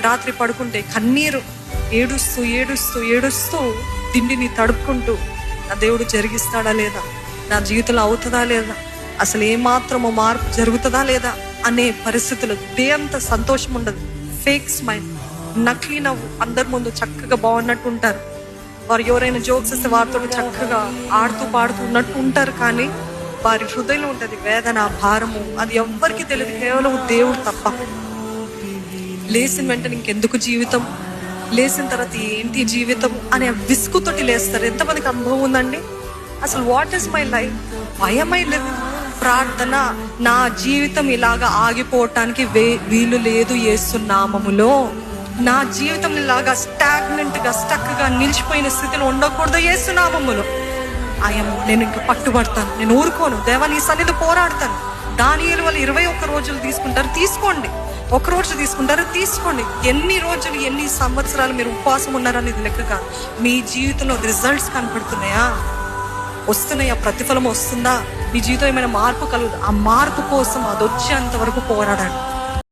రాత్రి పడుకుంటే కన్నీరు, ఏడుస్తూ ఏడుస్తూ ఏడుస్తూ తిండిని తడుపుకుంటూ నా దేవుడు జరిగిస్తాడా లేదా, నా జీవితంలో అవుతుందా లేదా, అసలు ఏమాత్రమో మార్పు జరుగుతుందా లేదా అనే పరిస్థితులు. దేంత సంతోషం ఉండదు. ఫేక్ స్మైల్, నకిలీ నవ్వు. అందరి ముందు చక్కగా బాగున్నట్టు ఉంటారు. వారు ఎవరైనా జోక్స్ ఇస్తే వారితో చక్కగా ఆడుతూ పాడుతూ ఉన్నట్టు ఉంటారు. కానీ వారి హృదయంలో ఉంటుంది వేదన, భారము. అది ఎవ్వరికి తెలియదు, కేవలం దేవుడు తప్ప. లేచిన వెంటనే ఇంకెందుకు జీవితం, లేచిన తర్వాత ఏంటి జీవితం అనే విసుగుతోటి లేస్తారు. ఎంతమందికి అనుభవం ఉందండి? అసలు what is my life, why am I living? ప్రార్థన, నా జీవితం ఇలాగా ఆగిపోవటానికి వీలు లేదు యేసు నామములో. నా జీవితం ఇలాగా స్టాగ్నెంట్ గా స్టక్ గా నిలిచిపోయిన స్థితిలో ఉండకూడదు యేసు నామములో. నేను ఇంకా పట్టుబడతాను, నేను ఊరుకోను. దేవా నీ సన్నిధిలో పోరాడతాను. దానియేలు వాళ్ళు 21 రోజులు తీసుకుంటారు, తీసుకోండి. 1 రోజు తీసుకుంటారు, తీసుకోండి. ఎన్ని రోజులు, ఎన్ని సంవత్సరాలు మీరు ఉపవాసం ఉన్నారనేది లెక్క కాదు. మీ జీవితంలో రిజల్ట్స్ కనపడుతున్నాయా, వస్తున్నాయా, ప్రతిఫలం వస్తుందా, మీ జీవితం ఏమైనా మార్పు కలుగుతుంది. ఆ మార్పు కోసం అది వచ్చేంత వరకు పోరాడండి.